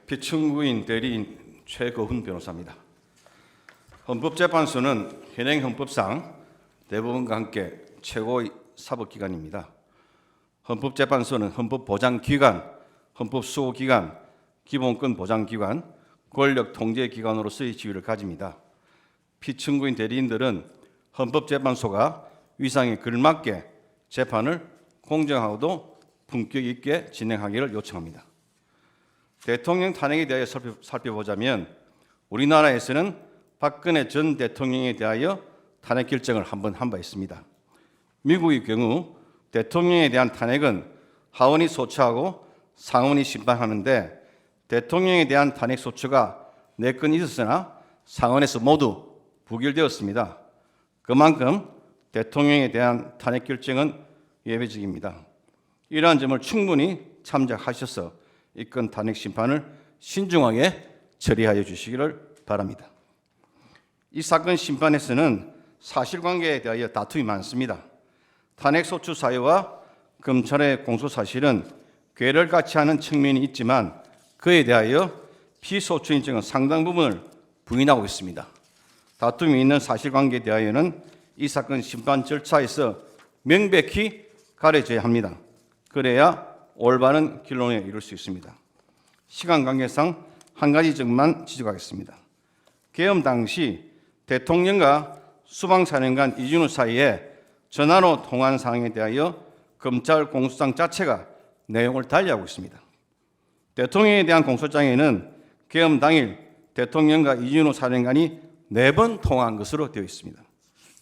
피청구인 대리인 최거훈 변호사입니다. 헌법재판소는 현행 헌법상 대법원과 함께 최고의 사법기관입니다. 헌법재판소는 헌법보장기관, 헌법수호기관, 기본권 보장기관, 권력통제기관으로서의 지위를 가집니다. 피청구인 대리인들은 헌법재판소가 위상에 걸맞게 재판을 공정하고도 품격 있게 진행하기를 요청합니다. 대통령 탄핵에 대하여 살펴보자면 우리나라에서는 박근혜 전 대통령에 대하여 탄핵 결정을 한 바 있습니다. 미국의 경우 대통령에 대한 탄핵은 하원이 소추하고 상원이 심판하는데 대통령에 대한 탄핵 소추가 4건 있었으나 상원에서 모두 부결되었습니다. 그만큼 대통령에 대한 탄핵 결정은 예외적입니다. 이러한 점을 충분히 참작하셔서 이 건 탄핵 심판을 신중하게 처리하여 주시기를 바랍니다. 이 사건 심판에서는 사실관계에 대하여 다툼이 많습니다. 탄핵 소추 사유와 검찰의 공소 사실은 궤를 같이 하는 측면이 있지만 그에 대하여 피소추 인정은 상당 부분을 부인하고 있습니다. 다툼이 있는 사실관계에 대하여는 이 사건 심판 절차에서 명백히 가려져야 합니다. 그래야 올바른 결론에 이룰 수 있습니다. 시간 관계상 한 가지 점만 지적하겠습니다. 계엄 당시 대통령과 수방사령관 이준우 사이에 전화로 통화한 사항에 대하여 검찰 공소장 자체가 내용을 달리하고 있습니다. 대통령에 대한 공소장에는 계엄 당일 대통령과 이준우 사령관이 4번 통화한 것으로 되어 있습니다.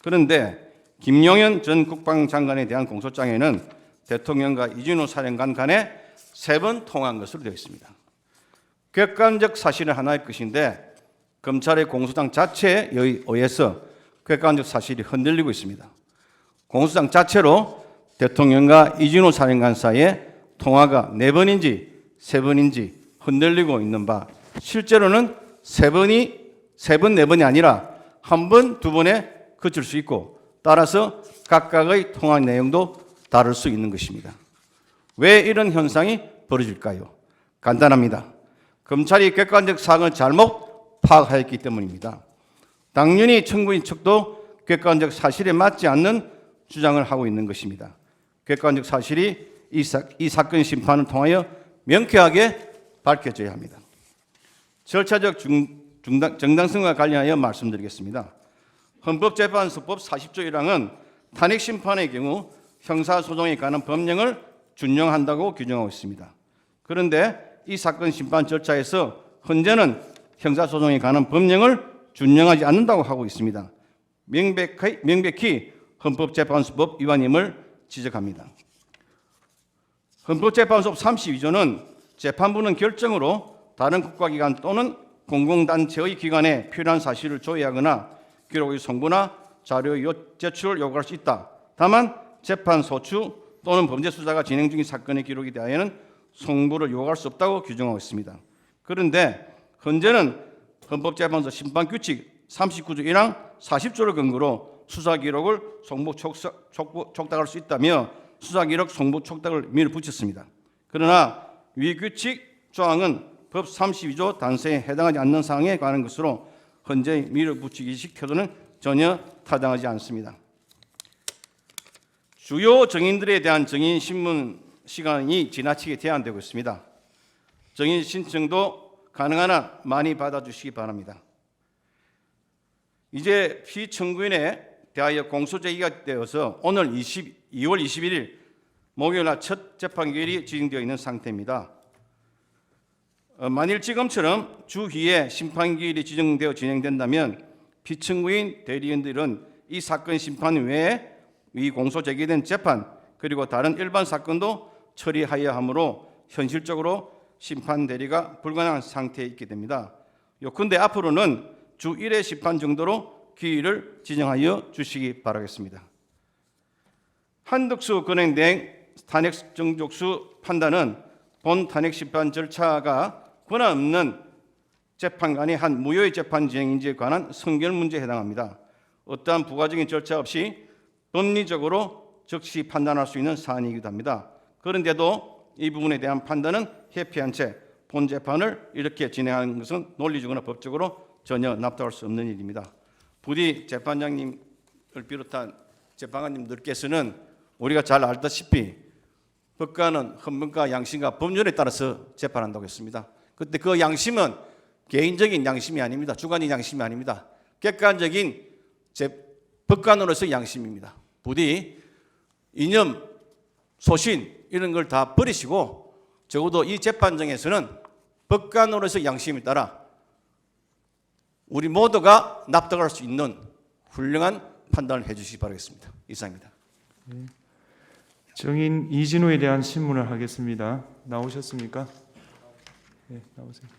그런데 김용현 전 국방장관에 대한 공소장에는 대통령과 이준우 사령관 간에 3번 통화한 것으로 되어 있습니다. 객관적 사실은 하나일 것인데 검찰의 공소장 자체에 의해서 객관적 사실이 흔들리고 있습니다. 공소장 자체로 대통령과 이준우 사령관 사이에 통화가 4번인지 3번인지 흔들리고 있는 바, 실제로는 3번, 4번이 아니라 1번, 2번에 그칠 수 있고 따라서 각각의 통화 내용도 다를 수 있는 것입니다. 왜 이런 현상이 벌어질까요? 간단합니다. 검찰이 객관적 사항을 잘못 파악하였기 때문입니다. 당연히 청구인 측도 객관적 사실에 맞지 않는 주장을 하고 있는 것입니다. 객관적 사실이 이 사건 심판을 통하여 명쾌하게 밝혀져야 합니다. 절차적 정당성과 관련하여 말씀드리겠습니다. 헌법재판소법 40조 1항은 탄핵 심판의 경우 형사소송에 관한 법령을 준용한다고 규정하고 있습니다. 그런데 이 사건 심판 절차에서 현재는 형사소송에 관한 법령을 준용하지 않는다고 하고 있습니다. 명백히 헌법재판소법 위반임을 지적합니다. 헌법재판소법 32조는 재판부는 결정으로 다른 국가기관 또는 공공단체의 기관에 필요한 사실을 조회하거나 기록의 송부나 자료의 제출을 요구할 수 있다. 다만 재판 소추 또는 범죄 수사가 진행 중인 사건의 기록에 대하여는 송부를 요구할 수 없다고 규정하고 있습니다. 그런데 현재는 헌법재판소 심판규칙 39조 1항 40조를 근거로 수사 기록을 송부 촉탁할 수 있다며 수사 기록 송부 촉탁을 밀어붙였습니다. 그러나 위 규칙 조항은 법 32조 단서에 해당하지 않는 사항에 관한 것으로 현재의 밀어붙이기식 태도는 전혀 타당하지 않습니다. 주요 증인들에 대한 증인 신문 시간이 지나치게 제한되고 있습니다. 증인 신청도 가능한 한 많이 받아주시기 바랍니다. 이제 피청구인에 대하여 공소 제기가 되어서 오늘 2월 21일 목요일 날 첫 재판기일이 지정되어 있는 상태입니다. 만일 지금처럼 주기에 심판기일이 지정되어 진행된다면 피청구인 대리인들은 이 사건 심판 외에 이 공소 제기된 재판 그리고 다른 일반 사건도 처리하여야 하므로 현실적으로 심판 대리가 불가능한 상태에 있게 됩니다. 요컨대 앞으로는 주 1회 심판 정도로 기일을 지정하여 주시기 바라겠습니다. 한덕수 권행대행 탄핵 정족수 판단은 본 탄핵 심판 절차가 권한 없는 재판관이 한 무효의 재판 진행인지에 관한 선결 문제에 해당합니다. 어떠한 부가적인 절차 없이 법리적으로 즉시 판단할 수 있는 사안이기도 합니다. 그런데도 이 부분에 대한 판단은 회피한 채 본 재판을 이렇게 진행하는 것은 논리적으로나 법적으로 전혀 납득할 수 없는 일입니다. 부디 재판장님을 비롯한 재판관님들께서는 우리가 잘 알다시피 법관은 헌법과 양심과 법률에 따라서 재판한다고 했습니다. 그때 그 양심은 개인적인 양심이 아닙니다. 주관적인 양심이 아닙니다. 객관적인 법관으로서의 양심입니다. 부디 이념, 소신 이런 걸 다 버리시고 적어도 이 재판정에서는 법관으로서의 양심에 따라 우리 모두가 납득할 수 있는 훌륭한 판단을 해주시기 바라겠습니다. 이상입니다. 증인 이진우에 대한 신문을 하겠습니다. 나오셨습니까? 네, 나오세요.